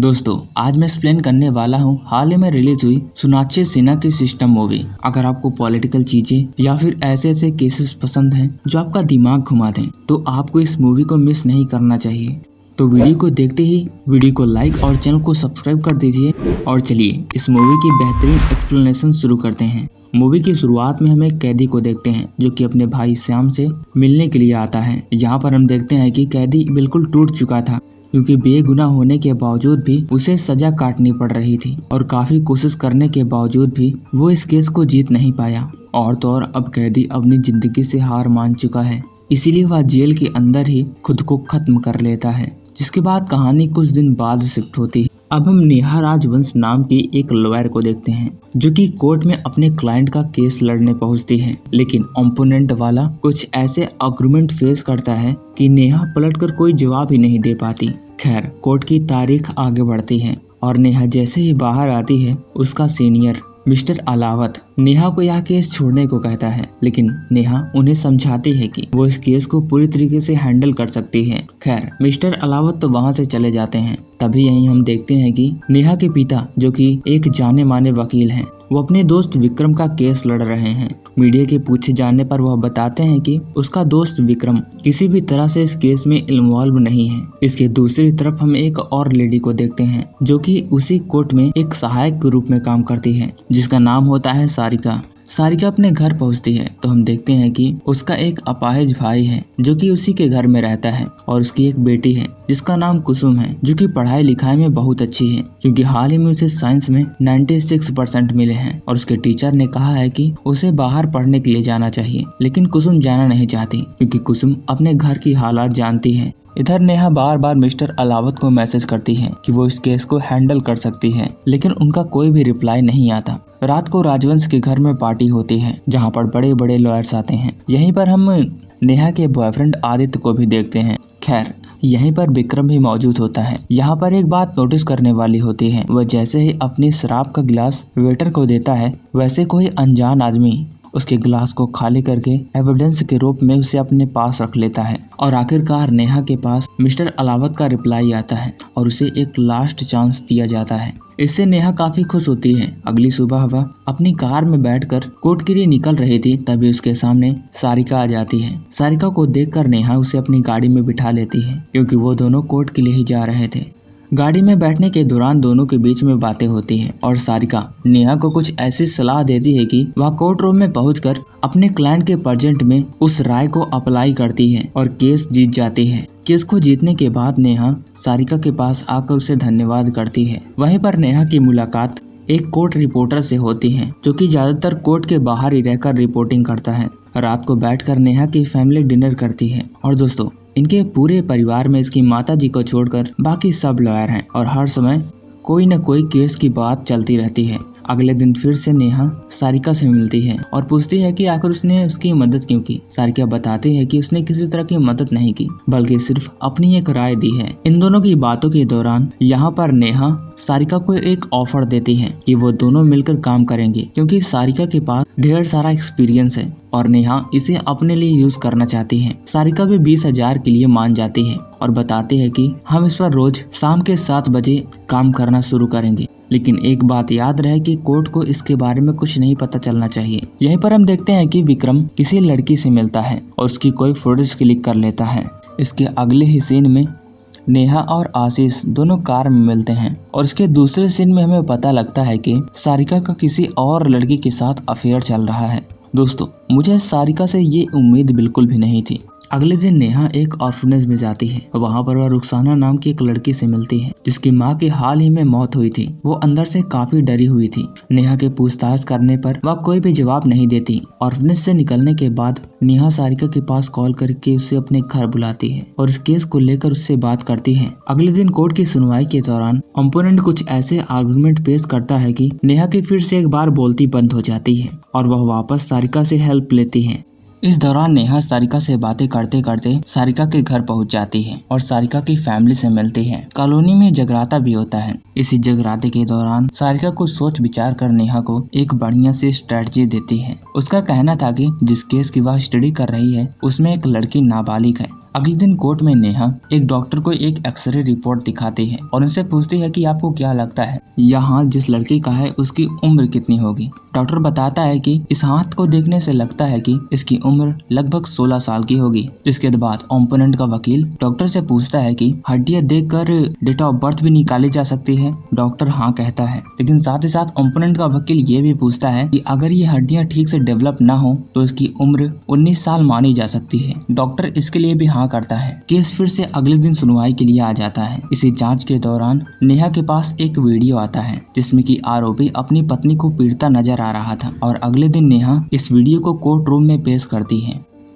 दोस्तों आज मैं एक्सप्लेन करने वाला हूँ हाल ही में रिलीज हुई सोनाक्षी सिन्हा की सिस्टम मूवी। अगर आपको पॉलिटिकल चीजें या फिर ऐसे ऐसे केसेस पसंद हैं जो आपका दिमाग घुमा दें तो आपको इस मूवी को मिस नहीं करना चाहिए। तो वीडियो को देखते ही वीडियो को लाइक और चैनल को सब्सक्राइब कर दीजिए। और चलिए इस मूवी की बेहतरीन एक्सप्लेनेशन शुरू करते हैं। मूवी की शुरुआत में हम एक कैदी को देखते हैं जो कि अपने भाई श्याम से मिलने के लिए आता है। यहाँ पर हम देखते हैं कि कैदी बिल्कुल टूट चुका था क्योंकि बेगुनाह होने के बावजूद भी उसे सजा काटनी पड़ रही थी और काफी कोशिश करने के बावजूद भी वो इस केस को जीत नहीं पाया। और तो और अब कैदी अपनी जिंदगी से हार मान चुका है, इसीलिए वह जेल के अंदर ही खुद को खत्म कर लेता है। जिसके बाद कहानी कुछ दिन बाद शिफ्ट होती है। अब हम नेहा राजवंश नाम की एक लॉयर को देखते हैं जो कि कोर्ट में अपने क्लाइंट का केस लड़ने पहुंचती है, लेकिन ओपोनेंट वाला कुछ ऐसे आर्गुमेंट फेस करता है कि नेहा पलटकर कोई जवाब ही नहीं दे पाती। खैर कोर्ट की तारीख आगे बढ़ती है और नेहा जैसे ही बाहर आती है उसका सीनियर मिस्टर अलावत नेहा को यह केस छोड़ने को कहता है, लेकिन नेहा उन्हें समझाती है कि वो इस केस को पूरी तरीके से हैंडल कर सकती है। खैर मिस्टर अलावत तो वहां से चले जाते हैं। तभी यहीं हम देखते हैं कि नेहा के पिता जो कि एक जाने माने वकील हैं, वो अपने दोस्त विक्रम का केस लड़ रहे हैं। मीडिया के पूछे जाने पर वह बताते हैं कि उसका दोस्त विक्रम किसी भी तरह से इस केस में इन्वॉल्व नहीं है। इसके दूसरी तरफ हम एक और लेडी को देखते हैं जो कि उसी कोर्ट में एक सहायक के रूप में काम करती है, जिसका नाम होता है सारिका। सारिका अपने घर पहुंचती है तो हम देखते हैं कि उसका एक अपाहिज भाई है जो कि उसी के घर में रहता है और उसकी एक बेटी है जिसका नाम कुसुम है, जो कि पढ़ाई लिखाई में बहुत अच्छी है क्योंकि हाल ही में उसे साइंस में 96% मिले हैं और उसके टीचर ने कहा है कि उसे बाहर पढ़ने के लिए जाना चाहिए। लेकिन कुसुम जाना नहीं चाहती क्योंकि कुसुम अपने घर की हालात जानती है। इधर नेहा बार बार मिस्टर अलावत को मैसेज करती है कि वो इस केस को हैंडल कर सकती है, लेकिन उनका कोई भी रिप्लाई नहीं आता। रात को राजवंश के घर में पार्टी होती है जहाँ पर बड़े बड़े लॉयर्स आते हैं। यहीं पर हम नेहा के बॉयफ्रेंड आदित्य को भी देखते हैं। खैर यहीं पर विक्रम भी मौजूद होता है। यहाँ पर एक बात नोटिस करने वाली होती है, वह जैसे ही अपनी शराब का गिलास वेटर को देता है वैसे कोई अनजान आदमी उसके गिलास को खाली करके एविडेंस के रूप में उसे अपने पास रख लेता है। और आखिरकार नेहा के पास मिस्टर अलावत का रिप्लाई आता है और उसे एक लास्ट चांस दिया जाता है। इससे नेहा काफी खुश होती है। अगली सुबह वह अपनी कार में बैठकर कोर्ट के लिए निकल रही थी, तभी उसके सामने सारिका आ जाती है। सारिका को देखकर नेहा उसे अपनी गाड़ी में बिठा लेती है क्योंकि वो दोनों कोर्ट के लिए ही जा रहे थे। गाड़ी में बैठने के दौरान दोनों के बीच में बातें होती हैं और सारिका नेहा को कुछ ऐसी सलाह देती है कि वह कोर्ट रूम में पहुंचकर अपने क्लाइंट के प्रेजेंट में उस राय को अप्लाई करती है और केस जीत जाती है। केस को जीतने के बाद नेहा सारिका के पास आकर उसे धन्यवाद करती है। वहीं पर नेहा की मुलाकात एक कोर्ट रिपोर्टर से होती है जो कि ज्यादातर कोर्ट के बाहर ही रहकर रिपोर्टिंग करता है। रात को बैठकर नेहा की फैमिली डिनर करती है और दोस्तों इनके पूरे परिवार में इसकी माताजी को छोड़कर बाकी सब लॉयर हैं और हर समय कोई न कोई केस की बात चलती रहती है। अगले दिन फिर से नेहा सारिका से मिलती है और पूछती है कि आखिर उसने उसकी मदद क्यों की। सारिका बताती है कि उसने किसी तरह की मदद नहीं की बल्कि सिर्फ अपनी एक राय दी है। इन दोनों की बातों के दौरान यहाँ पर नेहा सारिका को एक ऑफर देती है कि वो दोनों मिलकर काम करेंगे क्योंकि सारिका के पास ढेर सारा एक्सपीरियंस है और नेहा इसे अपने लिए यूज करना चाहती है। सारिका भी 20,000 के लिए मान जाती है और बताती है कि हम इस पर रोज शाम के 7 बजे काम करना शुरू करेंगे, लेकिन एक बात याद रहे कि कोर्ट को इसके बारे में कुछ नहीं पता चलना चाहिए। यहीं पर हम देखते हैं कि विक्रम किसी लड़की से मिलता है और उसकी कोई फोटोज क्लिक कर लेता है। इसके अगले ही सीन में नेहा और आशीष दोनों कार में मिलते हैं और इसके दूसरे सीन में हमें पता लगता है कि सारिका का किसी और लड़की के साथ अफेयर चल रहा है। दोस्तों मुझे सारिका से ये उम्मीद बिल्कुल भी नहीं थी। अगले दिन नेहा एक ऑर्फनेज में जाती है। वहाँ पर वह रुखसाना नाम की एक लड़की से मिलती है जिसकी माँ की हाल ही में मौत हुई थी। वो अंदर से काफी डरी हुई थी। नेहा के पूछताछ करने पर वह कोई भी जवाब नहीं देती। ऑर्फनेज से निकलने के बाद नेहा सारिका के पास कॉल करके उसे अपने घर बुलाती है और इस केस को लेकर उससे बात करती है। अगले दिन कोर्ट की सुनवाई के दौरान ओपोनेंट कुछ ऐसे आर्गुमेंट पेश करता है कि नेहा की फिर से एक बार बोलती बंद हो जाती है और वह वापस सारिका से हेल्प लेती है। इस दौरान नेहा सारिका से बातें करते करते सारिका के घर पहुंच जाती है और सारिका की फैमिली से मिलती है। कॉलोनी में जगराता भी होता है। इसी जगराते के दौरान सारिका को सोच विचार कर नेहा को एक बढ़िया सी स्ट्रेटजी देती है। उसका कहना था कि जिस केस की वह स्टडी कर रही है उसमें एक लड़की नाबालिग है अगले दिन कोर्ट में नेहा एक डॉक्टर को एक एक्सरे रिपोर्ट दिखाती है और उनसे पूछती है कि आपको क्या लगता है यह हाथ जिस लड़की का है उसकी उम्र कितनी होगी। डॉक्टर बताता है कि इस हाथ को देखने से लगता है कि इसकी उम्र लगभग 16 साल की होगी। इसके बाद ओपोनेंट का वकील डॉक्टर से पूछता है कि हड्डियां देखकर डेट ऑफ बर्थ भी निकाली जा सकती है। डॉक्टर हाँ कहता है, लेकिन साथ ही साथ ओपोनेंट का वकील ये भी पूछता है कि अगर ये हड्डियां ठीक से डेवलप ना हो तो इसकी उम्र 19 साल मानी जा सकती है। डॉक्टर इसके लिए भी हाँ करता है। केस फिर से अगले दिन सुनवाई के लिए आ जाता है। इसी जांच के दौरान नेहा के पास एक वीडियो आता है जिसमें कि आरोपी अपनी पत्नी को पीटता नजर आ रहा था और अगले दिन नेहा इस वीडियो को कोर्ट रूम में पेश करती है,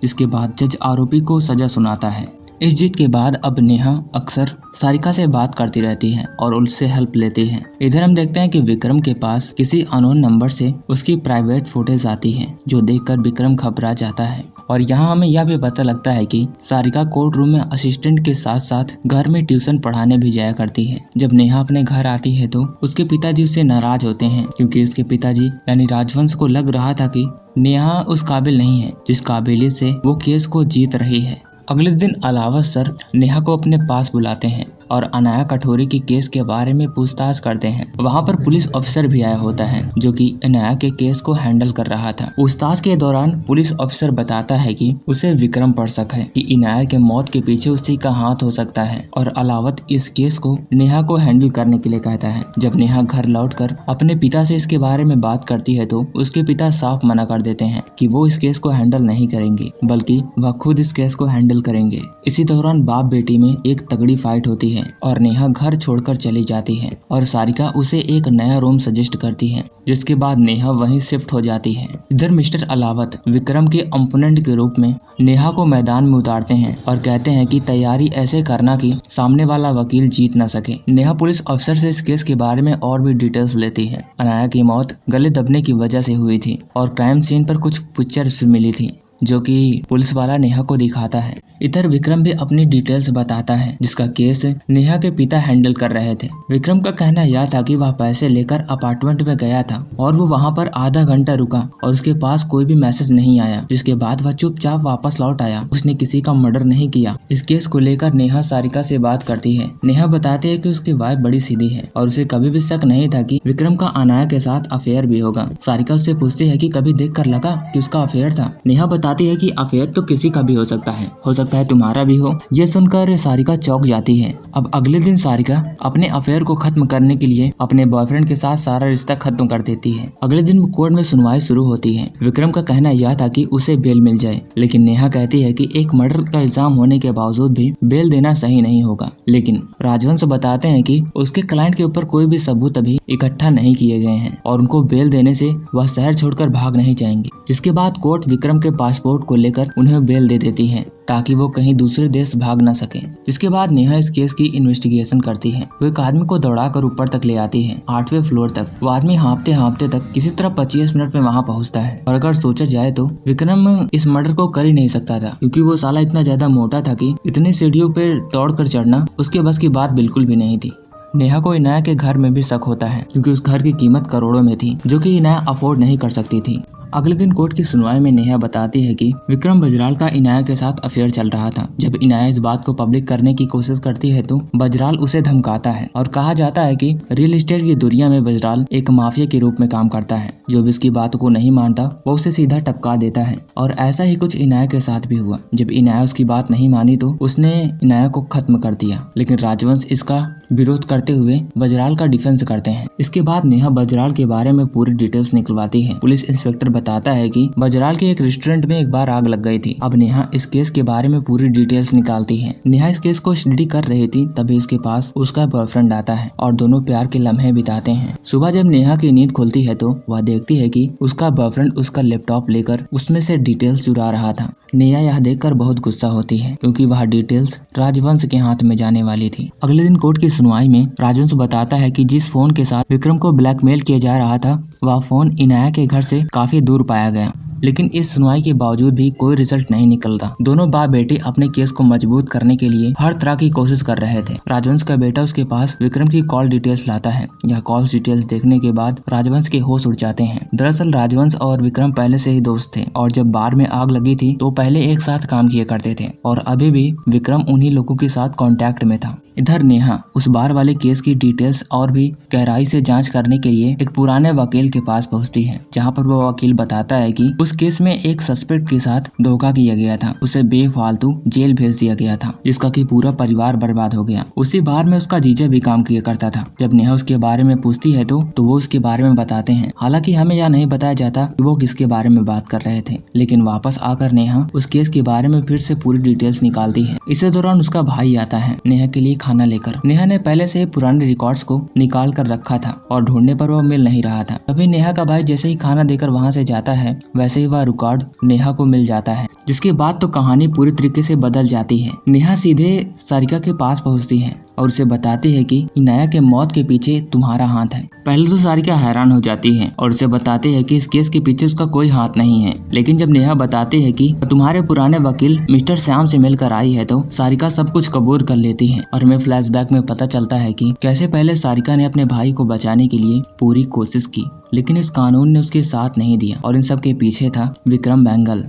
जिसके बाद जज आरोपी को सजा सुनाता है। इस जीत के बाद अब नेहा अक्सर सारिका से बात करती रहती है और उससे हेल्प लेती है। इधर हम देखते हैं कि विक्रम के पास किसी अननोन नंबर से उसकी प्राइवेट फुटेज आती है जो देखकर विक्रम घबरा जाता है और यहाँ हमें यह भी पता लगता है कि सारिका कोर्ट रूम में असिस्टेंट के साथ साथ घर में ट्यूशन पढ़ाने भी जाया करती है। जब नेहा अपने घर आती है तो उसके पिताजी उससे नाराज होते हैं क्योंकि उसके पिताजी यानी राजवंश को लग रहा था कि नेहा उस काबिल नहीं है जिस काबिलियत से वो केस को जीत रही है। अगले दिन अलावत सर नेहा को अपने पास बुलाते हैं और अनाया कठोरी के केस के बारे में पूछताछ करते हैं। वहाँ पर पुलिस ऑफिसर भी आया होता है जो कि अनाया के केस को हैंडल कर रहा था। पूछताछ के दौरान पुलिस ऑफिसर बताता है कि उसे विक्रम पर शक है कि अनाया के मौत के पीछे उसी का हाथ हो सकता है और अलावत इस केस को नेहा को हैंडल करने के लिए कहता है। जब नेहा घर लौटकर अपने पिता से इसके बारे में बात करती है तो उसके पिता साफ मना कर देते हैं कि वो इस केस को हैंडल नहीं करेंगे बल्कि वह खुद इस केस को हैंडल करेंगे। इसी दौरान बाप बेटी में एक तगड़ी फाइट होती है और नेहा घर छोड़कर चली जाती है और सारिका उसे एक नया रूम सजेस्ट करती है, जिसके बाद नेहा वहीं शिफ्ट हो जाती है। इधर मिस्टर अलावत विक्रम के ओपोनेंट के रूप में नेहा को मैदान में उतारते हैं और कहते हैं कि तैयारी ऐसे करना कि सामने वाला वकील जीत न सके। नेहा पुलिस अफसर से इस केस के बारे में और भी डिटेल्स लेती है। अनाया की मौत गले दबने की वजह से हुई थी और क्राइम सीन पर कुछ पिक्चर्स मिली थी जो कि पुलिस वाला नेहा को दिखाता है। इधर विक्रम भी अपनी डिटेल्स बताता है जिसका केस नेहा के पिता हैंडल कर रहे थे। विक्रम का कहना यह था कि वह पैसे लेकर अपार्टमेंट में गया था और वो वहां पर आधा घंटा रुका और उसके पास कोई भी मैसेज नहीं आया, जिसके बाद वह चुपचाप वापस लौट आया। उसने किसी का मर्डर नहीं किया। इस केस को लेकर नेहा सारिका से बात करती है। नेहा बताती है कि उसकी वाइफ बड़ी सीधी है और उसे कभी भी शक नहीं था कि विक्रम का अनाया के साथ अफेयर भी होगा। सारिका उससे पूछती है कि कभी देख कर लगा कि उसका अफेयर था। नेहा बताती है कि अफेयर तो किसी का भी हो सकता है तुम्हारा भी हो। ये सुनकर सारिका चौंक जाती है। अब अगले दिन सारिका अपने अफेयर को खत्म करने के लिए अपने बॉयफ्रेंड के साथ सारा रिश्ता खत्म कर देती है। अगले दिन कोर्ट में सुनवाई शुरू होती है। विक्रम का कहना यह था कि उसे बेल मिल जाए, लेकिन नेहा कहती है कि एक मर्डर का इल्जाम होने के बावजूद भी बेल देना सही नहीं होगा। लेकिन राजवंश बताते हैं कि उसके क्लाइंट के ऊपर कोई भी सबूत अभी इकट्ठा नहीं किए गए हैं और उनको बेल देने से वह शहर छोड़कर भाग नहीं जाएंगे। जिसके बाद कोर्ट विक्रम के पासपोर्ट को लेकर उन्हें बेल दे देती है ताकि वो कहीं दूसरे देश भाग न सके। जिसके बाद नेहा इस केस की इन्वेस्टिगेशन करती है। वो एक आदमी को दौड़ाकर ऊपर तक ले आती है, 8वें फ्लोर तक। वो आदमी हाँफते हाँफते तक किसी तरह 25 मिनट में वहाँ पहुँचता है और अगर सोचा जाए तो विक्रम इस मर्डर को कर ही नहीं सकता था, क्योंकि वो साला इतना ज्यादा मोटा था कि इतनी सीढ़ियों पर दौड़कर चढ़ना उसके बस की बात बिल्कुल भी नहीं थी। नेहा को इनाया के घर में भी शक होता है क्योंकि उस घर की कीमत करोड़ों में थी, जो कि इनाया अफोर्ड नहीं कर सकती थी। अगले दिन कोर्ट की सुनवाई में नेहा बताती है कि विक्रम बजराल का इनाया के साथ अफेयर चल रहा था। जब इनाया इस बात को पब्लिक करने की कोशिश करती है तो बजराल उसे धमकाता है और कहा जाता है कि रियल एस्टेट की दुनिया में बजराल एक माफिया के रूप में काम करता है। जो भी इसकी बात को नहीं मानता वो उसे सीधा टपका देता है और ऐसा ही कुछ इनाया के साथ भी हुआ। जब इनाया उसकी बात नहीं मानी तो उसने इनाया को खत्म कर दिया, लेकिन राजवंश इसका विरोध करते हुए बजराल का डिफेंस करते हैं। इसके बाद नेहा बजराल के बारे में पूरी डिटेल्स निकलवाती है। पुलिस इंस्पेक्टर बताता है कि बजराल के एक रेस्टोरेंट में एक बार आग लग गई थी। अब नेहा इस केस के बारे में पूरी डिटेल्स निकालती है। नेहा इस केस को स्टडी कर रही थी तभी उसके पास उसका बॉयफ्रेंड आता है और दोनों प्यार के लम्हे बिताते हैं। सुबह जब नेहा की नींद खुलती है तो वह देखती है कि उसका बॉयफ्रेंड उसका लैपटॉप लेकर उसमें से डिटेल्स चुरा रहा था। नेहा यह देखकर बहुत गुस्सा होती है क्योंकि वह डिटेल्स राजवंश के हाथ में जाने वाली थी। अगले दिन कोर्ट की सुनवाई में राजवंश बताता है कि जिस फोन के साथ विक्रम को ब्लैकमेल किया जा रहा था वह फोन इनाया के घर से काफी दूर पाया गया। लेकिन इस सुनवाई के बावजूद भी कोई रिजल्ट नहीं निकलता। दोनों बाप बेटे अपने केस को मजबूत करने के लिए हर तरह की कोशिश कर रहे थे। राजवंश का बेटा उसके पास विक्रम की कॉल डिटेल्स लाता है। यह कॉल डिटेल्स देखने के बाद राजवंश के होश उड़ जाते हैं। दरअसल राजवंश और विक्रम पहले से ही दोस्त थे और जब बार में आग लगी थी तो पहले एक साथ काम किया करते थे और अभी भी विक्रम उन्हीं लोगों के साथ कांटेक्ट में था। इधर नेहा उस बार वाले केस की डिटेल्स और भी गहराई से जांच करने के लिए एक पुराने वकील के पास पहुंचती है, जहां पर वो वकील बताता है कि उस केस में एक सस्पेक्ट के साथ धोखा किया गया था, उसे बेफालतू जेल भेज दिया गया था, जिसका कि पूरा परिवार बर्बाद हो गया। उसी बार में उसका जीजा भी काम किया करता था। जब नेहा उसके बारे में पूछती है तो वो उसके बारे में बताते हैं। हालांकि हमें यह नहीं बताया जाता कि वो किसके बारे में बात कर रहे थे, लेकिन वापस आकर नेहा उस केस के बारे में फिर से पूरी डिटेल्स निकालती है। इसी दौरान उसका भाई आता है नेहा के लिए खाना लेकर। नेहा ने पहले से पुराने रिकॉर्ड्स को निकाल कर रखा था और ढूंढने पर वह मिल नहीं रहा था। तभी नेहा का भाई जैसे ही खाना देकर वहां से जाता है, वैसे ही वह रिकॉर्ड नेहा को मिल जाता है, जिसके बाद तो कहानी पूरी तरीके से बदल जाती है। नेहा सीधे सारिका के पास पहुंचती है और उसे बताती है कि इनाया के मौत के पीछे तुम्हारा हाथ है। पहले तो सारिका हैरान हो जाती है और उसे बताती है कि इस केस के पीछे उसका कोई हाथ नहीं है, लेकिन जब नेहा बताती है कि तुम्हारे पुराने वकील मिस्टर श्याम से मिलकर आई है तो सारिका सब कुछ कबूल कर लेती है और हमें फ्लैशबैक में पता चलता है कि कैसे पहले सारिका ने अपने भाई को बचाने के लिए पूरी कोशिश की, लेकिन इस कानून ने उसके साथ नहीं दिया और इन सब के पीछे था विक्रम बेंगल।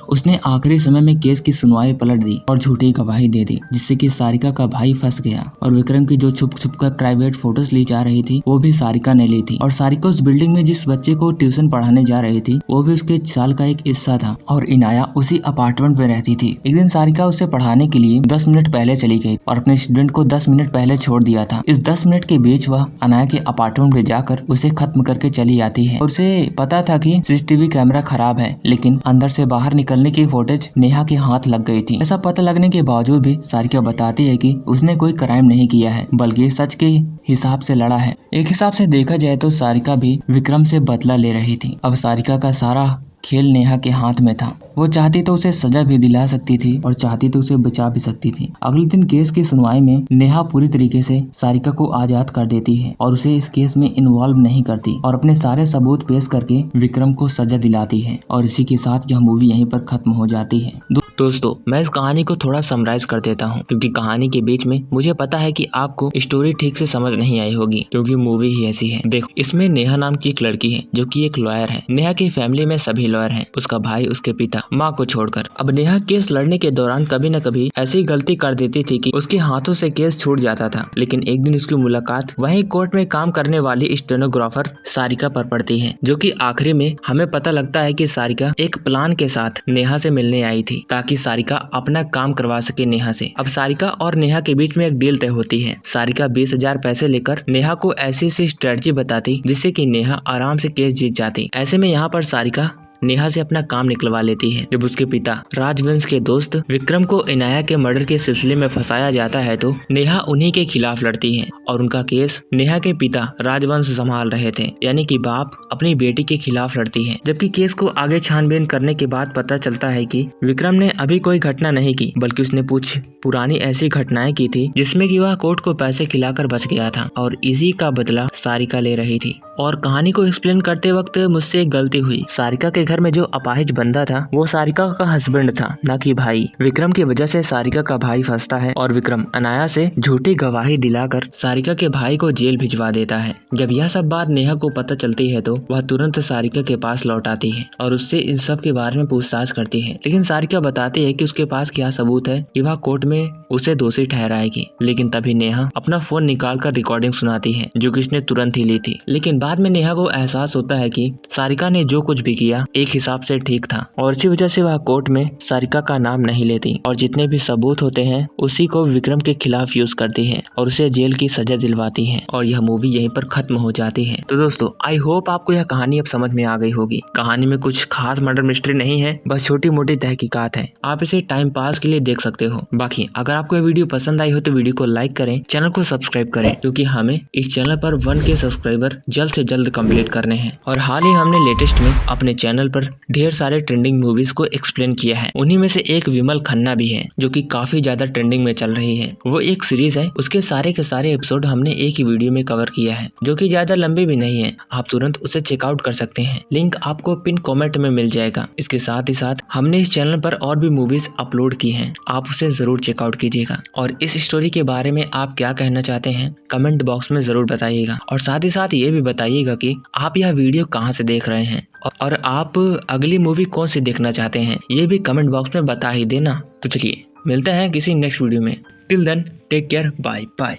उसने आखिरी समय में केस की सुनवाई पलट दी और झूठी गवाही दे दी, जिससे कि सारिका का भाई फंस गया और विक्रम की जो छुप छुप कर प्राइवेट फोटोज ली जा रही थी वो भी सारिका ने ली थी। और सारिका उस बिल्डिंग में जिस बच्चे को ट्यूशन पढ़ाने जा रही थी वो भी उसके साल का एक हिस्सा था और इनाया उसी अपार्टमेंट में रहती थी। एक दिन सारिका उसे पढ़ाने के लिए 10 मिनट पहले चली गई और अपने स्टूडेंट को 10 मिनट पहले छोड़ दिया था। इस 10 मिनट के बीच वह इनाया के अपार्टमेंट में जाकर उसे खत्म करके चली आती है। उसे पता था कि सीसीटीवी कैमरा खराब है, लेकिन अंदर से बाहर निकलने की फुटेज नेहा के हाथ लग गई थी। ऐसा पता लगने के बावजूद भी सारिका बताती है कि उसने कोई क्राइम नहीं किया है, बल्कि सच के हिसाब से लड़ा है। एक हिसाब से देखा जाए तो सारिका भी विक्रम से बदला ले रही थी। अब सारिका का सारा खेल नेहा के हाथ में था। वो चाहती तो उसे सजा भी दिला सकती थी और चाहती तो उसे बचा भी सकती थी। अगले दिन केस की सुनवाई में नेहा पूरी तरीके से सारिका को आजाद कर देती है और उसे इस केस में इन्वॉल्व नहीं करती और अपने सारे सबूत पेश करके विक्रम को सजा दिलाती है। और इसी के साथ यह मूवी यहीं पर खत्म हो जाती है। दोस्तों, मैं इस कहानी को थोड़ा समराइज कर देता हूँ, क्योंकि कहानी के बीच में मुझे पता है कि आपको स्टोरी ठीक से समझ नहीं आई होगी, क्योंकि मूवी ही ऐसी है। देखो, इसमें नेहा नाम की एक लड़की है जो कि एक लॉयर है। नेहा की फैमिली में सभी लॉयर हैं, उसका भाई, उसके पिता, माँ को छोड़कर। अब नेहा केस लड़ने के दौरान कभी न कभी ऐसी गलती कर देती थी कि उसके हाथों से केस छूट जाता था। लेकिन एक दिन उसकी मुलाकात वहीं कोर्ट में काम करने वाली स्टेनोग्राफर सारिका पर पड़ती है, जो कि आखिरी में हमें पता लगता है कि सारिका एक प्लान के साथ नेहा से मिलने आई थी ताकि सारिका अपना काम करवा सके नेहा से। अब सारिका और नेहा के बीच में एक डील तय होती है। सारिका 20,000 पैसे लेकर नेहा को ऐसी स्ट्रेटजी बताती जिससे कि नेहा आराम से केस जीत जाती। ऐसे में यहाँ पर सारिका नेहा से अपना काम निकलवा लेती है। जब उसके पिता राजवंश के दोस्त विक्रम को इनाया के मर्डर के सिलसिले में फंसाया जाता है तो नेहा उन्हीं के खिलाफ लड़ती है और उनका केस नेहा के पिता राजवंश संभाल रहे थे, यानी कि बाप अपनी बेटी के खिलाफ लड़ती है। जबकि केस को आगे छानबीन करने के बाद पता चलता है कि विक्रम ने अभी कोई घटना नहीं की, बल्कि उसने कुछ पुरानी ऐसी घटनाएं की थी जिसमें कि वह कोर्ट को पैसे खिलाकर बच गया था और इसी का बदला सारिका ले रही थी। और कहानी को एक्सप्लेन करते वक्त मुझसे एक गलती हुई। सारिका के घर में जो अपाहिज बंदा था वो सारिका का हस्बैंड था, ना कि भाई। विक्रम की वजह से सारिका का भाई फंसता है और विक्रम अनाया से झूठी गवाही दिलाकर सारिका के भाई को जेल भिजवा देता है। जब यह सब बात नेहा को पता चलती है तो वह तुरंत सारिका के पास लौट आती है और उससे इन सब के बारे में पूछताछ करती है। लेकिन सारिका बताती है कि उसके पास क्या सबूत है कि वह कोर्ट में उसे दोषी ठहराएगी। लेकिन तभी नेहा अपना फोन निकालकर रिकॉर्डिंग सुनाती है, जो कि उसने तुरंत ही ली थी। लेकिन बाद में नेहा को एहसास होता है कि सारिका ने जो कुछ भी किया एक हिसाब से ठीक था और इसी वजह से वह कोर्ट में सारिका का नाम नहीं लेती और जितने भी सबूत होते हैं उसी को विक्रम के खिलाफ यूज करती है और उसे जेल की सजा दिलवाती है और यह मूवी यहीं पर खत्म हो जाती है। तो दोस्तों, आई होप आपको यह कहानी अब समझ में आ गई होगी। कहानी में कुछ खास मर्डर मिस्ट्री नहीं है, बस छोटी मोटी तहकीकात है। आप इसे टाइम पास के लिए देख सकते हो। बाकी अगर आपको यह वीडियो पसंद आई हो तो वीडियो को लाइक करें, चैनल को सब्सक्राइब करें, क्योंकि हमें इस चैनल पर 1K सब्सक्राइबर जल्द से जल्द कंप्लीट करने हैं। और हाल ही हमने लेटेस्ट में अपने चैनल चैनल पर ढेर सारे ट्रेंडिंग मूवीज को एक्सप्लेन किया है। उन्हीं में से एक विमल खन्ना भी है जो कि काफी ज्यादा ट्रेंडिंग में चल रही है। वो एक सीरीज है, उसके सारे के सारे एपिसोड हमने एक ही वीडियो में कवर किया है जो कि ज्यादा लंबी भी नहीं है। आप तुरंत उसे चेकआउट कर सकते हैं, लिंक आपको पिन कमेंट में मिल जाएगा। इसके साथ ही साथ हमने इस चैनल पर और भी मूवीज अपलोड की हैं, आप उसे जरूर चेकआउट कीजिएगा। और इस स्टोरी के बारे में आप क्या कहना चाहते हैं कमेंट बॉक्स में जरूर बताइएगा। और साथ ही साथ ये भी बताइएगा कि आप यह वीडियो कहाँ से देख रहे हैं और आप अगली मूवी कौन सी देखना चाहते हैं, ये भी कमेंट बॉक्स में बता ही देना। तो चलिए मिलते हैं किसी नेक्स्ट वीडियो में। Till then take care, bye bye.